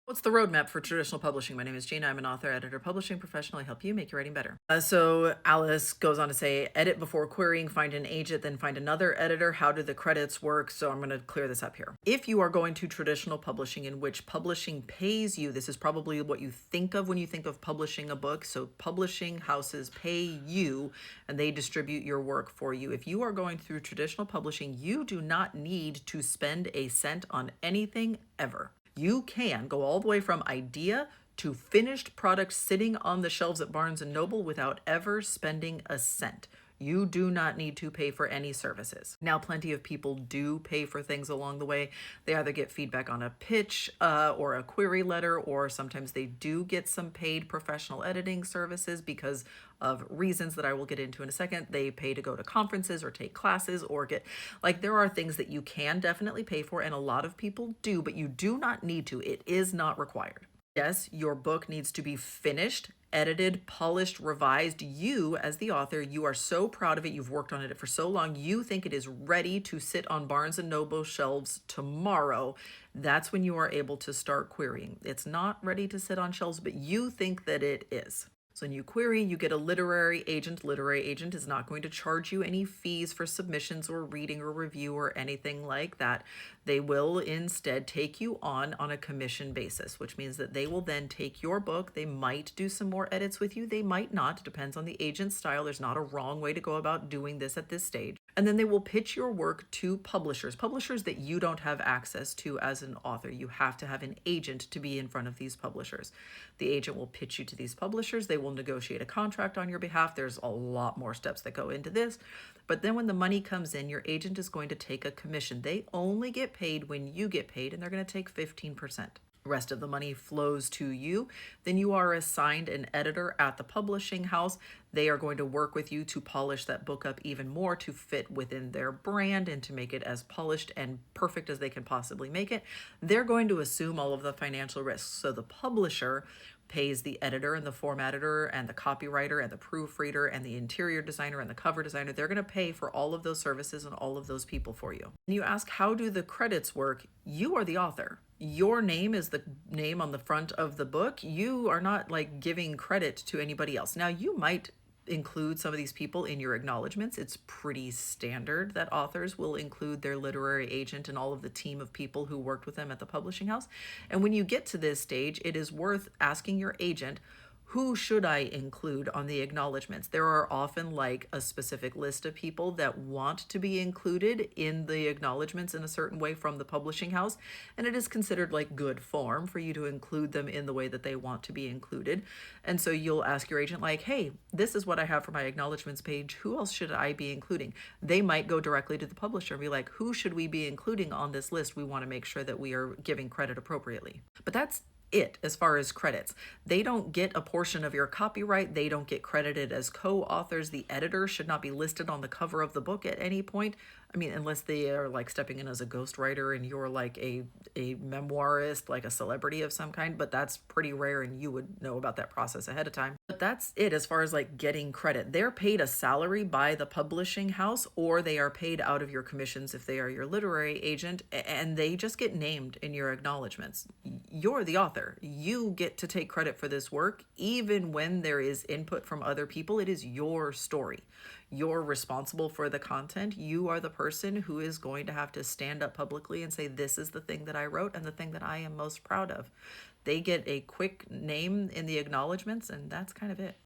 What's the roadmap for traditional publishing? My name is Gina. I'm an author, editor, publishing professional. I help you make your writing better. So Alice goes on to say, edit before querying, find an agent, then find another editor. How do the credits work? So I'm going to clear this up here. If you are going to traditional publishing in which publishing pays you, this is probably what you think of when you think of publishing a book. So publishing houses pay you and they distribute your work for you. If you are going through traditional publishing, you do not need to spend a cent on anything ever. You can go all the way from idea to finished product sitting on the shelves at Barnes and Noble without ever spending a cent. You do not need to pay for any services. Now, plenty of people do pay for things along the way. They either get feedback on a pitch or a query letter, or sometimes they do get some paid professional editing services because of reasons that I will get into in a second. They pay to go to conferences or take classes or get, like, there are things that you can definitely pay for, and a lot of people do, but you do not need to. It is not required. Yes, your book needs to be finished, edited, polished, revised. You, as the author, you are so proud of it. You've worked on it for so long. You think it is ready to sit on Barnes and Noble shelves tomorrow. That's when you are able to start querying. It's not ready to sit on shelves, but you think that it is. So when you query, you get a literary agent. Literary agent is not going to charge you any fees for submissions or reading or review or anything like that. They will instead take you on a commission basis, which means that they will then take your book. They might do some more edits with you. They might not. It depends on the agent's style. There's not a wrong way to go about doing this at this stage. And then they will pitch your work to publishers that you don't have access to as an author. You have to have an agent to be in front of these publishers. The agent will pitch you to these publishers. They will negotiate a contract on your behalf. There's a lot more steps that go into this. But then when the money comes in, your agent is going to take a commission. They only get paid when you get paid, and they're going to take 15%. Rest of the money flows to you. Then you are assigned an editor at the publishing house. They are going to work with you to polish that book up even more to fit within their brand and to make it as polished and perfect as they can possibly make it. They're going to assume all of the financial risks. So the publisher pays the editor and the formatter and the copywriter and the proofreader and the interior designer and the cover designer. They're going to pay for all of those services and all of those people for you. And you ask, how do the credits work? You are the author. Your name is the name on the front of the book. You are not like giving credit to anybody else. Now, you might include some of these people in your acknowledgments. It's pretty standard that authors will include their literary agent and all of the team of people who worked with them at the publishing house. And when you get to this stage, it is worth asking your agent, who should I include on the acknowledgments? There are often like a specific list of people that want to be included in the acknowledgments in a certain way from the publishing house, and it is considered like good form for you to include them in the way that they want to be included. And so you'll ask your agent like, hey, this is what I have for my acknowledgments page. Who else should I be including? They might go directly to the publisher and be like, who should we be including on this list? We want to make sure that we are giving credit appropriately. But that's it as far as credits. They don't get a portion of your copyright. They don't get credited as co-authors. The editor should not be listed on the cover of the book at any point. I mean, unless they are like stepping in as a ghostwriter and you're like a memoirist, like a celebrity of some kind, but that's pretty rare and you would know about that process ahead of time. But that's it as far as like getting credit. They're paid a salary by the publishing house, or they are paid out of your commissions if they are your literary agent, and they just get named in your acknowledgments. You're the author. You get to take credit for this work. Even when there is input from other people, it is your story. You're responsible for the content. You are the person who is going to have to stand up publicly and say, this is the thing that I wrote and the thing that I am most proud of. They get a quick name in the acknowledgments, and that's kind of it.